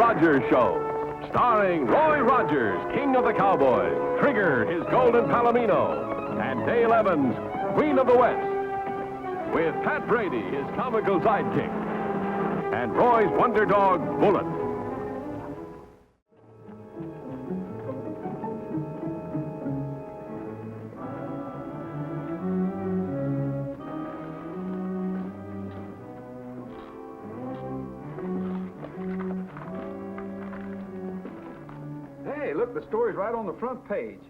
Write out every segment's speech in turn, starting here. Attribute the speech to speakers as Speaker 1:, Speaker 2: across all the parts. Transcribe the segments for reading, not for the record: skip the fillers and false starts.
Speaker 1: Rogers Show, starring Roy Rogers, King of the Cowboys, Trigger, his Golden Palomino, and Dale Evans, Queen of the West, with Pat Brady, his comical sidekick, and Roy's wonder dog, Bullet.
Speaker 2: Hey, look, the story's right on the front page.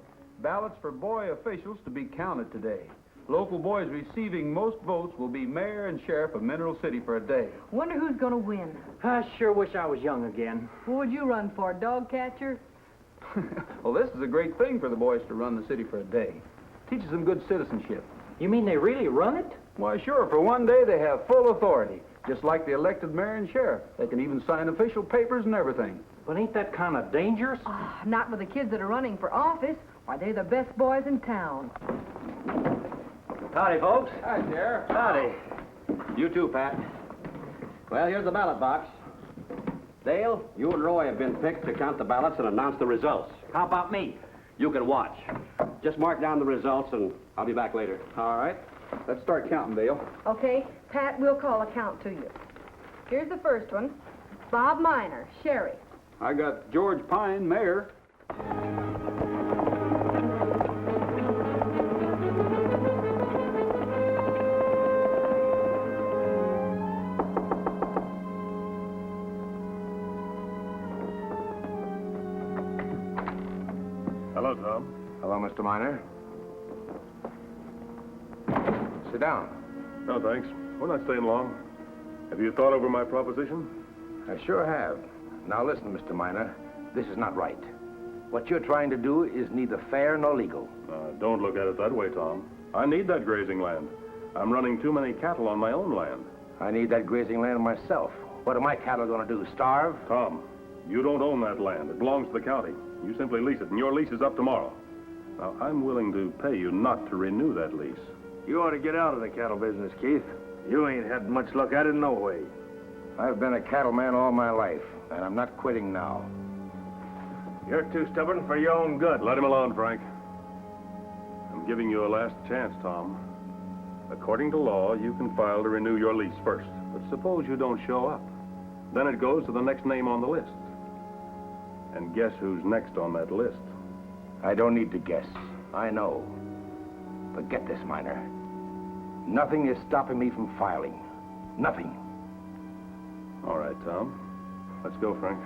Speaker 2: Ballots for boy officials to be counted today. Local boys receiving most votes will be mayor and sheriff of Mineral City for a day.
Speaker 3: Wonder who's gonna win.
Speaker 4: I sure wish I was young again.
Speaker 3: Who would you run for, dog catcher?
Speaker 2: Well, this is a great thing for the boys to run the city for a day. Teaches them good citizenship.
Speaker 4: You mean they really run it?
Speaker 2: Why, sure, for one day they have full authority, just like the elected mayor and sheriff. They can even sign official papers and everything.
Speaker 4: But ain't that kind of dangerous?
Speaker 3: Oh, not with the kids that are running for office. Why, they're the best boys in town.
Speaker 5: Howdy, folks.
Speaker 2: Hi, Sheriff.
Speaker 5: Howdy. You too, Pat. Well, here's the ballot box. Dale, you and Roy have been picked to count the ballots and announce the results.
Speaker 4: How about me?
Speaker 5: You can watch. Just mark down the results, and I'll be back later.
Speaker 2: All right. Let's start counting, Dale.
Speaker 3: Okay, Pat, we'll call a count to you. Here's the first one. Bob Miner, sheriff.
Speaker 2: I got George Pine, mayor.
Speaker 1: Hello, Tom.
Speaker 6: Hello, Mr. Miner. Sit down.
Speaker 1: No, thanks. We're not staying long. Have you thought over my proposition?
Speaker 6: I sure have. Now listen, Mr. Miner. This is not right. What you're trying to do is neither fair nor legal.
Speaker 1: Don't look at it that way, Tom. I need that grazing land. I'm running too many cattle on my own land.
Speaker 6: I need that grazing land myself. What are my cattle going to do, starve?
Speaker 1: Tom, you don't own that land. It belongs to the county. You simply lease it, and your lease is up tomorrow. Now, I'm willing to pay you not to renew that lease.
Speaker 6: You ought to get out of the cattle business, Keith. You ain't had much luck at it no way. I've been a cattleman all my life, and I'm not quitting now. You're too stubborn for your own good.
Speaker 1: Let him alone, Frank. I'm giving you a last chance, Tom. According to law, you can file to renew your lease first. But suppose you don't show up. Then it goes to the next name on the list. And guess who's next on that list?
Speaker 6: I don't need to guess. I know. But get this, Miner. Nothing is stopping me from filing. Nothing.
Speaker 1: All right, Tom. Let's go, Frank.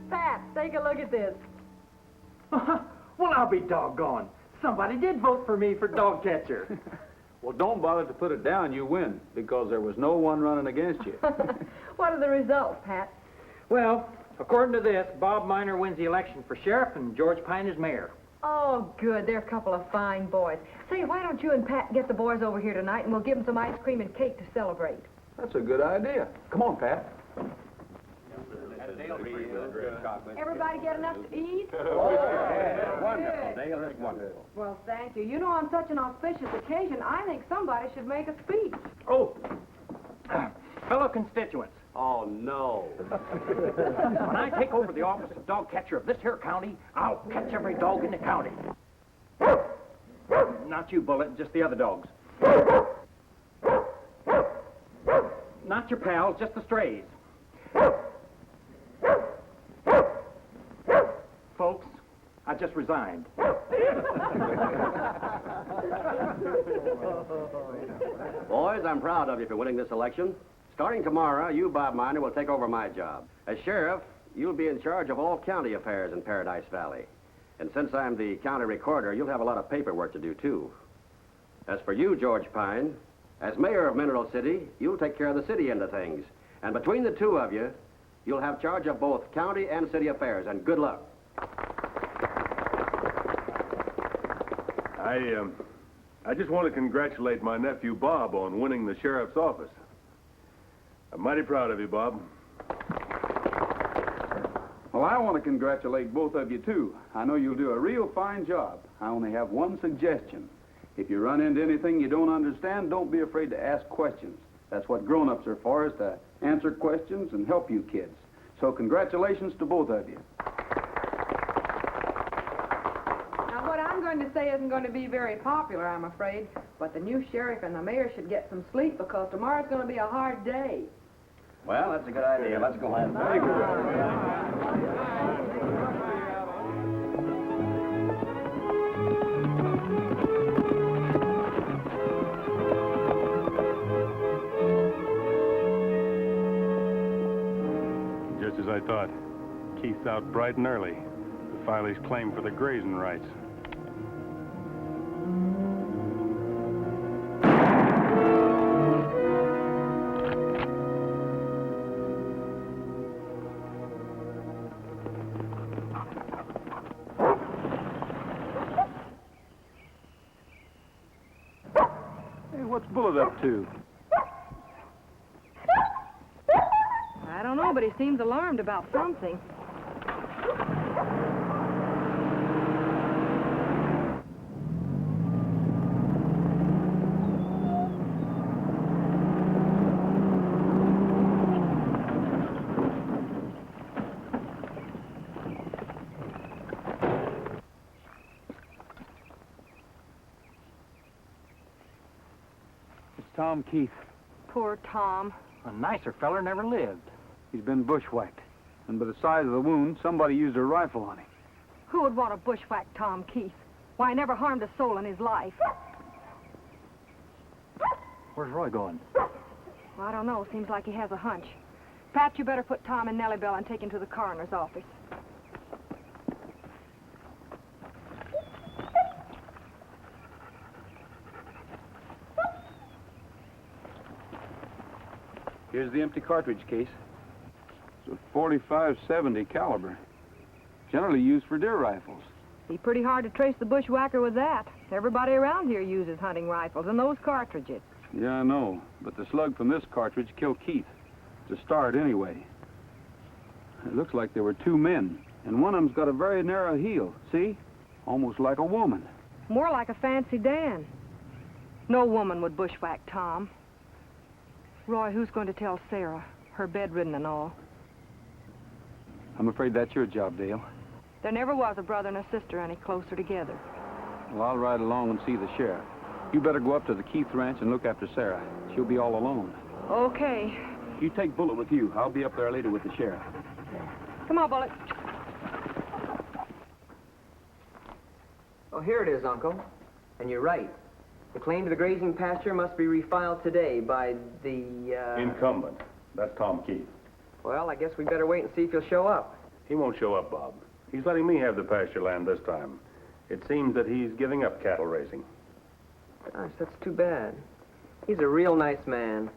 Speaker 3: Pat, take a look at this.
Speaker 4: Well, I'll be doggone. Somebody did vote for me for dog catcher.
Speaker 2: Well, don't bother to put it down. You win, because there was no one running against you.
Speaker 3: What are the results, Pat?
Speaker 4: Well, according to this, Bob Miner wins the election for sheriff and George Pine is mayor.
Speaker 3: Oh, good. They're a couple of fine boys. Say, why don't you and Pat get the boys over here tonight, and we'll give them some ice cream and cake to celebrate.
Speaker 2: That's a good idea. Come on, Pat.
Speaker 3: Everybody get enough to eat?
Speaker 5: Wonderful, Dale. That's wonderful.
Speaker 3: Well, thank you. You know, on such an auspicious occasion, I think somebody should make a speech.
Speaker 4: Oh, fellow constituents,
Speaker 5: Oh, no.
Speaker 4: when I take over the office of dog catcher of this here county, I'll catch every dog in the county. Not you, Bullet, just the other dogs. Not your pals, just the strays. Folks, I just resigned.
Speaker 5: Boys, I'm proud of you for winning this election. Starting tomorrow, you, Bob Miner, will take over my job. As sheriff, you'll be in charge of all county affairs in Paradise Valley. And since I'm the county recorder, you'll have a lot of paperwork to do, too. As for you, George Pine, as mayor of Mineral City, you'll take care of the city end of things. And between the two of you, you'll have charge of both county and city affairs, and good luck.
Speaker 1: I just want to congratulate my nephew, Bob, on winning the sheriff's office. I'm mighty proud of you, Bob.
Speaker 2: Well, I want to congratulate both of you, too. I know you'll do a real fine job. I only have one suggestion. If you run into anything you don't understand, don't be afraid to ask questions. That's what grown-ups are for, is to answer questions and help you kids. So congratulations to both of you.
Speaker 3: Now, what I'm going to say isn't going to be very popular, I'm afraid, but the new sheriff and the mayor should get some sleep because tomorrow's going to be a hard day.
Speaker 5: Well, that's a good idea. Let's go ahead.
Speaker 2: Very good.
Speaker 7: Just as I thought. Keith's out bright and early to file his claim for the grazing rights.
Speaker 2: Hey, what's Bullet up to?
Speaker 3: I don't know, but he seems alarmed about something.
Speaker 2: It's Tom Keith.
Speaker 3: Poor Tom.
Speaker 4: A nicer feller never lived.
Speaker 2: He's been bushwhacked. And by the size of the wound, somebody used a rifle on him.
Speaker 3: Who would want to bushwhack Tom Keith? Why, he never harmed a soul in his life.
Speaker 4: Where's Roy going?
Speaker 3: Well, I don't know. Seems like he has a hunch. Pat, you better put Tom in Nellie Bell and take him to the coroner's office.
Speaker 2: Here's the empty cartridge case. It's a .45-70 caliber. Generally used for deer rifles.
Speaker 3: Be pretty hard to trace the bushwhacker with that. Everybody around here uses hunting rifles and those cartridges.
Speaker 2: Yeah, I know. But the slug from this cartridge killed Keith. To start, anyway. It looks like there were two men. And one of them's got a very narrow heel. See? Almost like a woman.
Speaker 3: More like a fancy Dan. No woman would bushwhack Tom. Roy, who's going to tell Sarah? Her bedridden and all.
Speaker 2: I'm afraid that's your job, Dale.
Speaker 3: There never was a brother and a sister any closer together.
Speaker 2: Well, I'll ride along and see the sheriff. You better go up to the Keith Ranch and look after Sarah. She'll be all alone.
Speaker 3: Okay.
Speaker 2: You take Bullet with you. I'll be up there later with the sheriff.
Speaker 3: Come on, Bullet.
Speaker 8: Oh, here it is, Uncle. And you're right. The claim to the grazing pasture must be refiled today by the,
Speaker 7: Incumbent. That's Tom Keith.
Speaker 8: Well, I guess we better wait and see if he'll show up.
Speaker 7: He won't show up, Bob. He's letting me have the pasture land this time. It seems that he's giving up cattle raising.
Speaker 8: Gosh, that's too bad. He's a real nice man.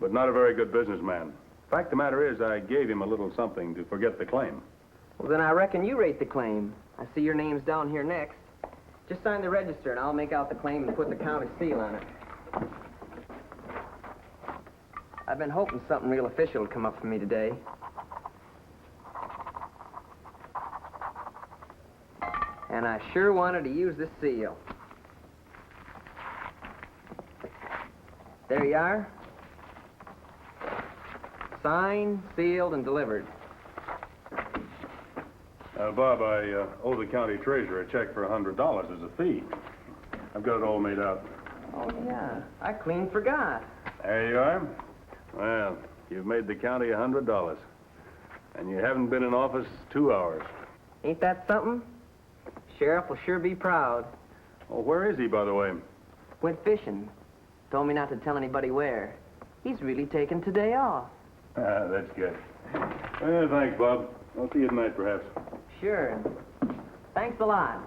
Speaker 7: But not a very good businessman. Fact of the matter is, I gave him a little something to forget the claim.
Speaker 8: Well, then I reckon you rate the claim. I see your name's down here next. Just sign the register, and I'll make out the claim and put the county seal on it. I've been hoping something real official would come up for me today. And I sure wanted to use this seal. There you are. Signed, sealed, and delivered.
Speaker 7: Bob, I owe the county treasurer a check for $100 as a fee. I've got it all made out.
Speaker 8: Oh, yeah. I clean forgot.
Speaker 7: There you are. Well, you've made the county $100. And you haven't been in office 2 hours.
Speaker 8: Ain't that something? Sheriff will sure be proud.
Speaker 7: Oh, where is he, by the way?
Speaker 8: Went fishing. Told me not to tell anybody where. He's really taken today off.
Speaker 7: That's good. Well, thanks, Bob. I'll see you tonight, perhaps.
Speaker 8: Sure. Thanks a lot.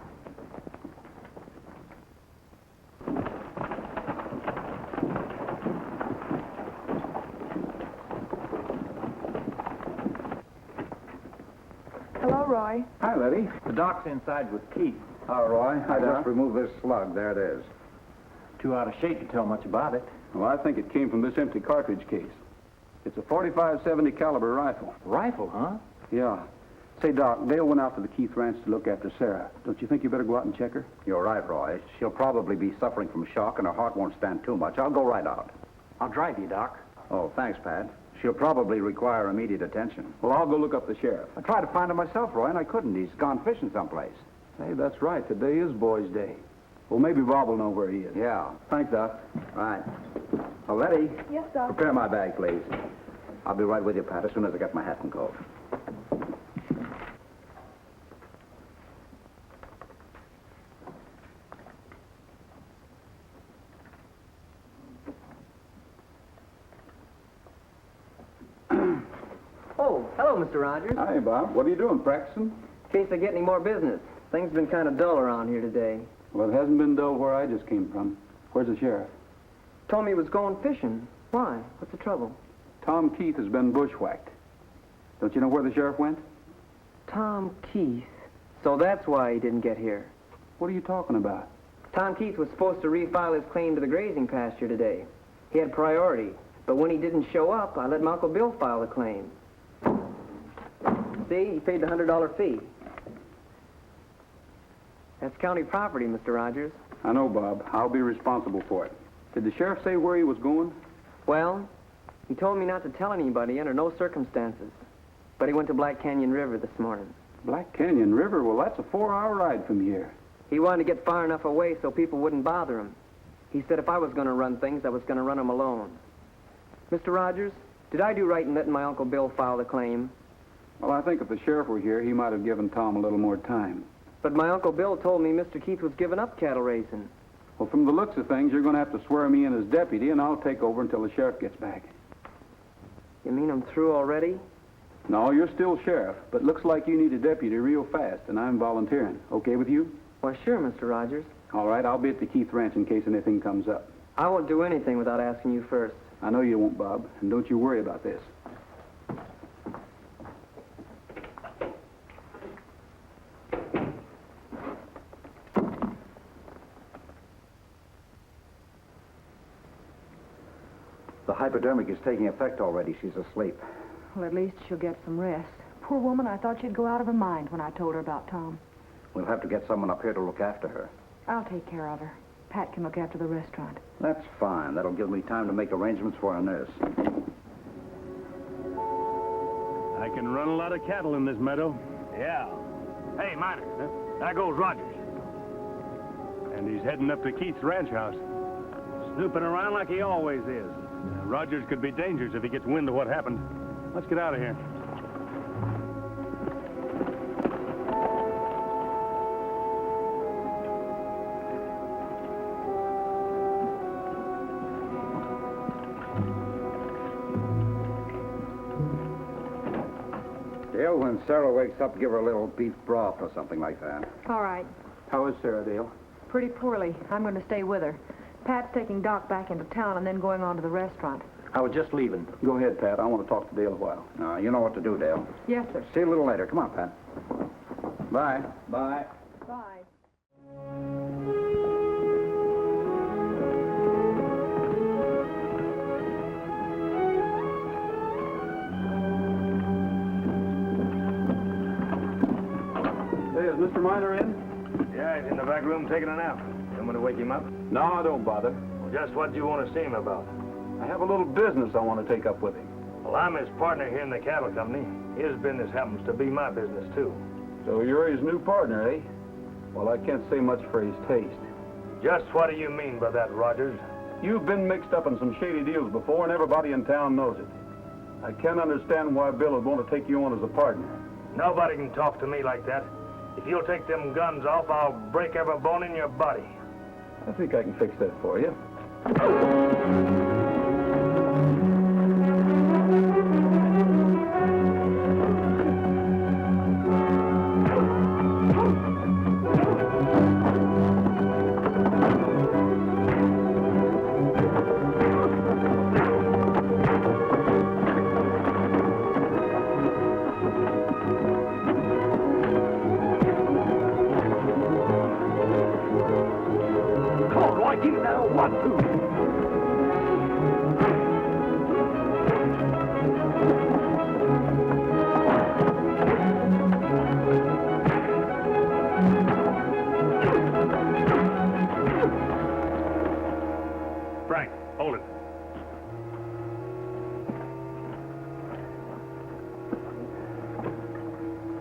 Speaker 3: Hello, Roy.
Speaker 4: Hi, Letty. The doc's inside with Keith.
Speaker 2: All right.
Speaker 4: Hi, Doc.
Speaker 2: just removed this slug. There it is.
Speaker 4: Too out of shape to tell much about it.
Speaker 2: Well, I think it came from this empty cartridge case. It's a .45-70 caliber rifle.
Speaker 4: Rifle, huh?
Speaker 2: Yeah. Say, Doc, Dale went out to the Keith Ranch to look after Sarah. Don't you think you better go out and check her?
Speaker 9: You're right, Roy. She'll probably be suffering from shock, and her heart won't stand too much. I'll go right out.
Speaker 4: I'll drive you, Doc.
Speaker 9: Oh, thanks, Pat. She'll probably require immediate attention.
Speaker 2: Well, I'll go look up the sheriff.
Speaker 9: I tried to find him myself, Roy, and I couldn't. He's gone fishing someplace.
Speaker 2: Hey, that's right. Today is Boys' Day. Well, maybe Bob will know where he is.
Speaker 9: Yeah.
Speaker 2: Thanks, Doc.
Speaker 9: Right. Oh, Letty.
Speaker 3: Yes, Doc.
Speaker 9: Prepare my bag, please. I'll be right with you, Pat, as soon as I get my hat and coat.
Speaker 8: Oh, hello, Mr. Rogers.
Speaker 2: Hi, Bob. What are you doing, practicing?
Speaker 8: In case I get any more business. Things been kind of dull around here today.
Speaker 2: Well, it hasn't been dull where I just came from. Where's the sheriff?
Speaker 8: Told me he was going fishing. Why? What's the trouble?
Speaker 2: Tom Keith has been bushwhacked. Don't you know where the sheriff went?
Speaker 8: Tom Keith. So that's why he didn't get here.
Speaker 2: What are you talking about?
Speaker 8: Tom Keith was supposed to refile his claim to the grazing pasture today. He had priority. But when he didn't show up, I let my Uncle Bill file the claim. See, he paid the $100 fee. That's county property, Mr. Rogers.
Speaker 2: I know, Bob. I'll be responsible for it. Did the sheriff say where he was going?
Speaker 8: Well, he told me not to tell anybody under no circumstances. But he went to Black Canyon River this morning.
Speaker 2: Black Canyon River? Well, that's a 4-hour ride from here.
Speaker 8: He wanted to get far enough away so people wouldn't bother him. He said if I was going to run things, I was going to run them alone. Mr. Rogers, did I do right in letting my Uncle Bill file the claim?
Speaker 2: Well, I think if the sheriff were here, he might have given Tom a little more time.
Speaker 8: But my Uncle Bill told me Mr. Keith was giving up cattle raising.
Speaker 2: Well, from the looks of things, you're going to have to swear me in as deputy, and I'll take over until the sheriff gets back.
Speaker 8: You mean I'm through already?
Speaker 2: No, you're still sheriff, but looks like you need a deputy real fast, and I'm volunteering. Okay with you?
Speaker 8: Why, sure, Mr. Rogers.
Speaker 2: All right, I'll be at the Keith Ranch in case anything comes up.
Speaker 8: I won't do anything without asking you first.
Speaker 2: I know you won't, Bob, and don't you worry about this.
Speaker 9: The hypodermic is taking effect already. She's asleep.
Speaker 3: Well, at least she'll get some rest. Poor woman, I thought she'd go out of her mind when I told her about Tom.
Speaker 9: We'll have to get someone up here to look after her.
Speaker 3: I'll take care of her. Pat can look after the restaurant.
Speaker 9: That's fine. That'll give me time to make arrangements for a nurse.
Speaker 7: I can run a lot of cattle in this meadow.
Speaker 4: Yeah. Hey, Miner, there goes Rogers.
Speaker 7: And he's heading up to Keith's ranch house.
Speaker 4: Snooping around like he always is.
Speaker 7: Rogers could be dangerous if he gets wind of what happened. Let's get out of here.
Speaker 9: Dale, when Sarah wakes up, give her a little beef broth or something like that.
Speaker 3: All right.
Speaker 2: How is Sarah, Dale?
Speaker 3: Pretty poorly. I'm going to stay with her. Pat's taking Doc back into town and then going on to the restaurant.
Speaker 4: I was just leaving.
Speaker 2: Go ahead, Pat. I want to talk to Dale a while.
Speaker 9: You know what to do, Dale.
Speaker 3: Yes, sir.
Speaker 9: See you a little later. Come on, Pat. Bye.
Speaker 2: Bye.
Speaker 3: Bye.
Speaker 2: Hey, is Mr. Miner in?
Speaker 7: Yeah, he's in the back room taking a nap. You want me to wake him up?
Speaker 2: No, don't bother.
Speaker 7: Well, just what do you want to see him about?
Speaker 2: I have a little business I want to take up with him.
Speaker 7: Well, I'm his partner here in the cattle company. His business happens to be my business, too.
Speaker 2: So you're his new partner, eh? Well, I can't say much for his taste.
Speaker 7: Just what do you mean by that, Rogers?
Speaker 2: You've been mixed up in some shady deals before, and everybody in town knows it. I can't understand why Bill would want to take you on as a partner.
Speaker 7: Nobody can talk to me like that. If you'll take them guns off, I'll break every bone in your body.
Speaker 2: I think I can fix that for you.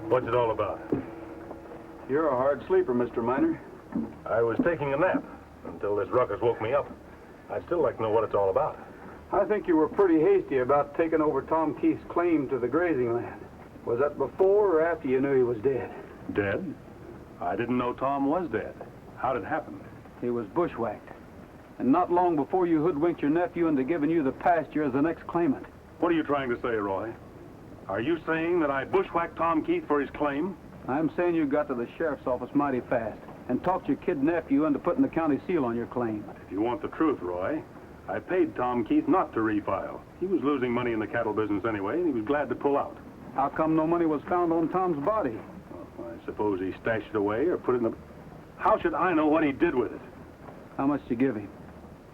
Speaker 7: What's it all about?
Speaker 2: You're a hard sleeper, Mr. Miner.
Speaker 7: I was taking a nap until this ruckus woke me up. I'd still like to know what it's all about.
Speaker 2: I think you were pretty hasty about taking over Tom Keith's claim to the grazing land. Was that before or after you knew he was dead?
Speaker 7: Dead? I didn't know Tom was dead. How did it happen?
Speaker 2: He was bushwhacked. And not long before you hoodwinked your nephew into giving you the pasture as the next claimant.
Speaker 7: What are you trying to say, Roy? Are you saying that I bushwhacked Tom Keith for his claim?
Speaker 2: I'm saying you got to the sheriff's office mighty fast and talked your kid nephew into putting the county seal on your claim.
Speaker 7: If you want the truth, Roy, I paid Tom Keith not to refile. He was losing money in the cattle business anyway, and he was glad to pull out.
Speaker 2: How come no money was found on Tom's body?
Speaker 7: Well, I suppose he stashed it away or put it in the... How should I know what he did with it?
Speaker 2: How much did you give him?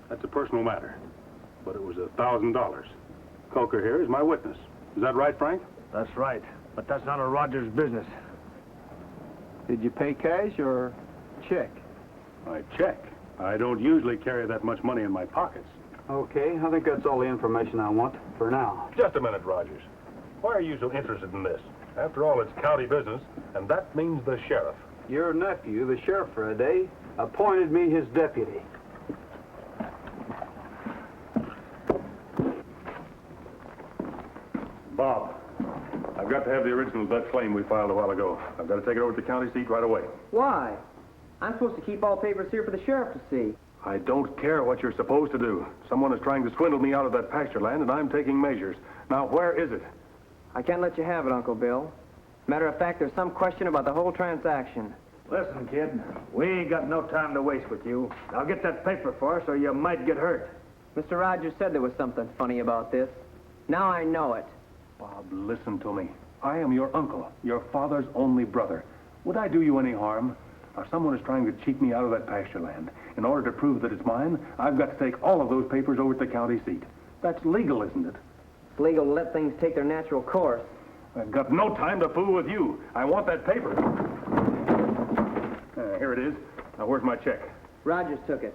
Speaker 7: That's a personal matter. But it was $1,000. Coker here is my witness. Is that right, Frank?
Speaker 6: That's right. But that's none of Rogers' business.
Speaker 2: Did you pay cash or check?
Speaker 7: I check. I don't usually carry that much money in my pockets.
Speaker 2: Okay, I think that's all the information I want for now.
Speaker 7: Just a minute, Rogers. Why are you so interested in this? After all, it's county business, and that means the sheriff.
Speaker 2: Your nephew, the sheriff for a day, appointed me his deputy.
Speaker 7: Bob, I've got to have the original of that claim we filed a while ago. I've got to take it over to the county seat right away.
Speaker 8: Why? I'm supposed to keep all papers here for the sheriff to see.
Speaker 7: I don't care what you're supposed to do. Someone is trying to swindle me out of that pasture land, and I'm taking measures. Now, where is it?
Speaker 8: I can't let you have it, Uncle Bill. Matter of fact, there's some question about the whole transaction.
Speaker 6: Listen, kid, we ain't got no time to waste with you. Now get that paper for us or you might get hurt.
Speaker 8: Mr. Rogers said there was something funny about this. Now I know it.
Speaker 7: Bob, listen to me. I am your uncle, your father's only brother. Would I do you any harm? Now, someone is trying to cheat me out of that pasture land. In order to prove that it's mine, I've got to take all of those papers over to the county seat. That's legal, isn't it?
Speaker 8: It's legal to let things take their natural course.
Speaker 7: I've got no time to fool with you. I want that paper. Here it is. Now, where's my check?
Speaker 8: Rogers took it.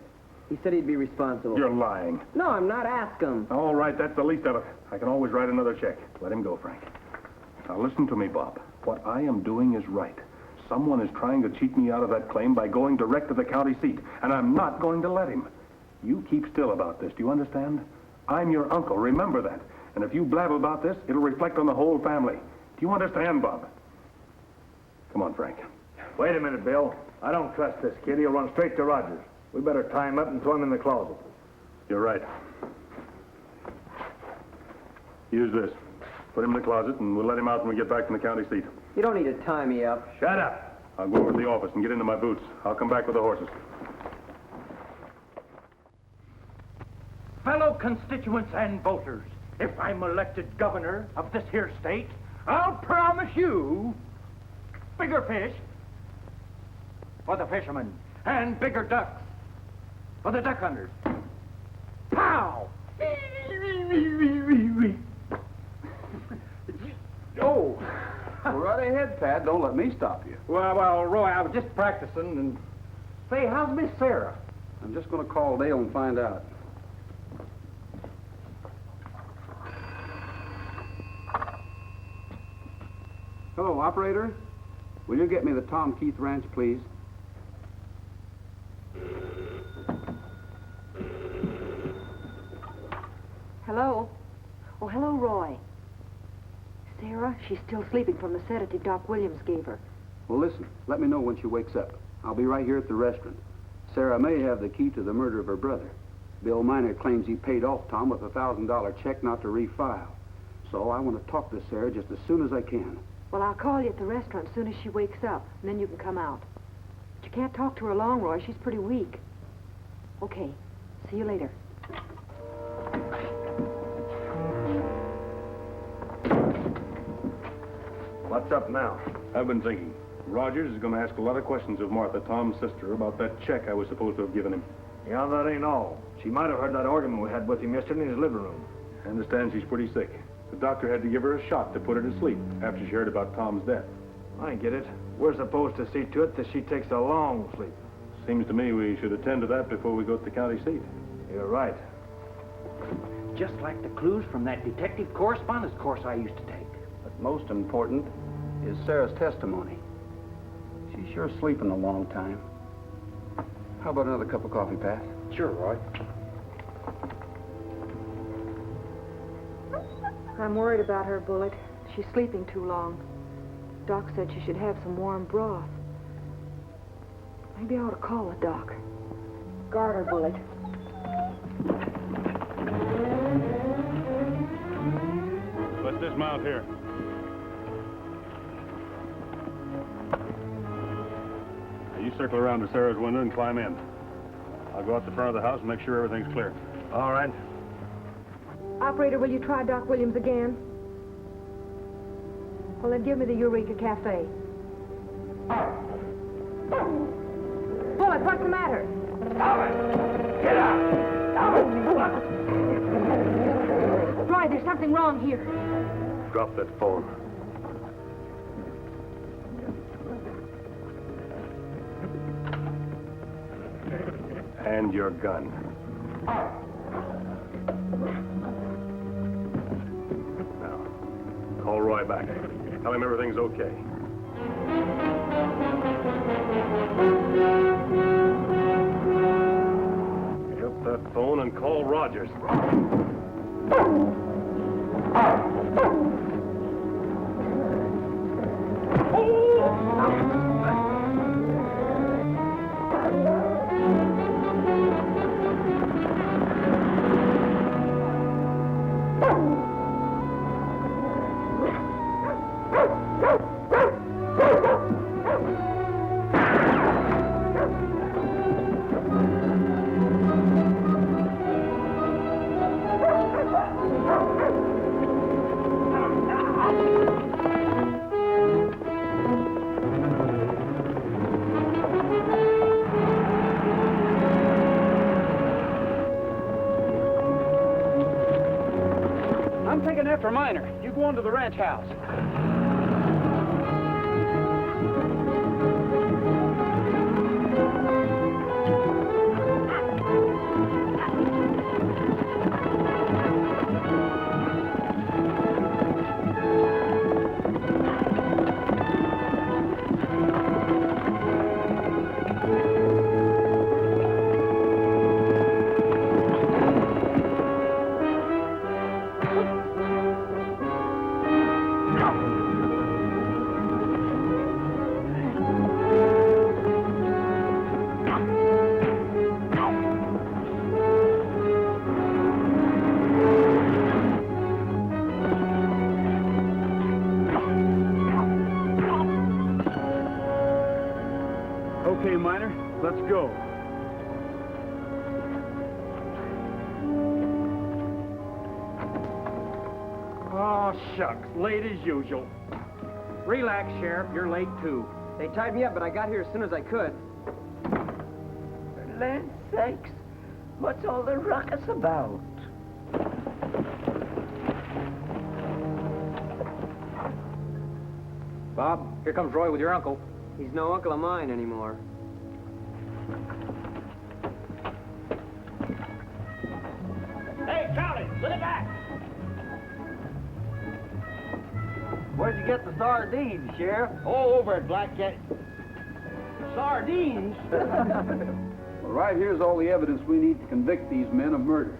Speaker 8: He said he'd be responsible.
Speaker 7: You're lying.
Speaker 8: No, I'm not. Ask him.
Speaker 7: All right, that's the least of it. I can always write another check. Let him go, Frank. Now, listen to me, Bob. What I am doing is right. Someone is trying to cheat me out of that claim by going direct to the county seat, and I'm not going to let him. You keep still about this, do you understand? I'm your uncle, remember that. And if you blab about this, it'll reflect on the whole family. Do you understand, Bob? Come on, Frank.
Speaker 6: Wait a minute, Bill. I don't trust this kid. He'll run straight to Rogers. We better tie him up and throw him in the closet.
Speaker 7: You're right. Use this. Put him in the closet, and we'll let him out when we get back from the county seat.
Speaker 8: You don't need to tie me up.
Speaker 6: Shut up.
Speaker 7: I'll go over to the office and get into my boots. I'll come back with the horses.
Speaker 4: Fellow constituents and voters, if I'm elected governor of this here state, I'll promise you bigger fish for the fishermen and bigger ducks for the duck hunters. Pow! Oh!
Speaker 2: Well, right ahead, Pat. Don't let me stop you.
Speaker 4: Well, Roy, I was just practicing and... Say, how's Miss Sarah?
Speaker 2: I'm just going to call Dale and find out. Hello, operator. Will you get me the Tom Keith Ranch, please?
Speaker 3: Hello? Oh, hello, Roy. Sarah, she's still sleeping from the sedative Doc Williams gave her.
Speaker 2: Well, listen. Let me know when she wakes up. I'll be right here at the restaurant. Sarah may have the key to the murder of her brother. Bill Miner claims he paid off Tom with a $1,000 check not to refile. So I want to talk to Sarah just as soon as I can.
Speaker 3: Well, I'll call you at the restaurant as soon as she wakes up, and then you can come out. But you can't talk to her long, Roy. She's pretty weak. Okay. See you later.
Speaker 6: What's up now?
Speaker 7: I've been thinking. Rogers is going to ask a lot of questions of Martha, Tom's sister, about that check I was supposed to have given him.
Speaker 6: Yeah, that ain't all. She might have heard that argument we had with him yesterday in his living room.
Speaker 7: I understand she's pretty sick. The doctor had to give her a shot to put her to sleep after she heard about Tom's death.
Speaker 6: I get it. We're supposed to see to it that she takes a long sleep.
Speaker 7: Seems to me we should attend to that before we go to the county seat.
Speaker 6: You're right.
Speaker 4: Just like the clues from that detective correspondence course I used to take.
Speaker 2: But most important, is Sarah's testimony. She's sure sleeping a long time. How about another cup of coffee, Pat?
Speaker 6: Sure, Roy.
Speaker 3: I'm worried about her, Bullet. She's sleeping too long. Doc said she should have some warm broth. Maybe I ought to call the doc. Guard her, Bullet.
Speaker 7: Let's dismount here. Now, you circle around to Sarah's window and climb in. I'll go out the front of the house and make sure everything's clear.
Speaker 6: All right.
Speaker 3: Operator, will you try Doc Williams again? Well, then give me the Eureka Cafe. Bullet, what's the matter?
Speaker 6: Get out!
Speaker 3: Roy, there's something wrong here.
Speaker 7: Drop that phone. And your gun. Now, call Roy back. Tell him everything's okay. Pick up that phone and call Rogers.
Speaker 8: I'm taking after Miner. You go on to the ranch house. Okay, Miner, let's go.
Speaker 4: Oh, shucks, late as usual. Relax, Sheriff, you're late too.
Speaker 8: They tied me up, but I got here as soon as I could.
Speaker 10: For land's sakes, what's all the ruckus about?
Speaker 8: Bob, here comes Roy with your uncle. He's no uncle of mine anymore.
Speaker 4: Hey, Charlie, put it back!
Speaker 10: Where'd you get the sardines, Sheriff?
Speaker 4: All over it, Black Cat. Sardines?
Speaker 2: Well, right here's all the evidence we need to convict these men of murder.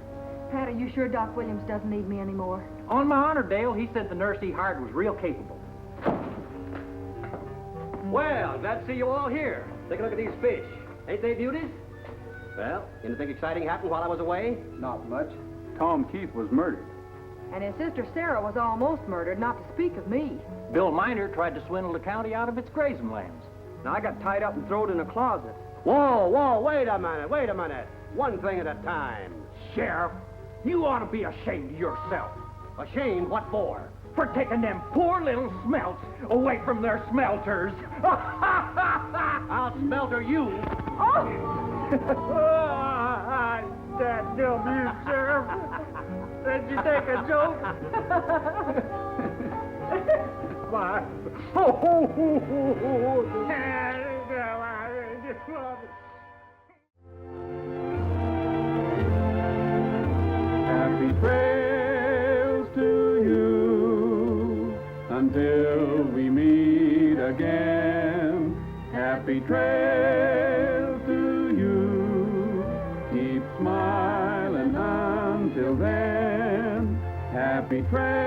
Speaker 3: Pat, are you sure Doc Williams doesn't need me anymore?
Speaker 4: On my honor, Dale, he said the nurse he hired was real capable.
Speaker 5: Well, glad to see you all here. Take a look at these fish. Ain't they beauties? Well, anything exciting happened while I was away?
Speaker 2: Not much. Tom Keith was murdered.
Speaker 3: And his sister Sarah was almost murdered, not to speak of me.
Speaker 4: Bill Miner tried to swindle the county out of its grazing lands.
Speaker 8: Now, I got tied up and thrown in a closet.
Speaker 5: Whoa, wait a minute. One thing at a time.
Speaker 4: Sheriff, you ought to be ashamed of yourself.
Speaker 5: Ashamed? What for?
Speaker 4: For taking them poor little smelts away from their smelters.
Speaker 5: I'll smelter you.
Speaker 4: That dumb you, Sheriff. Did you take a joke? Why?
Speaker 2: Happy trails to you until we meet Happy trails to you. Keep smiling until then. Happy trails.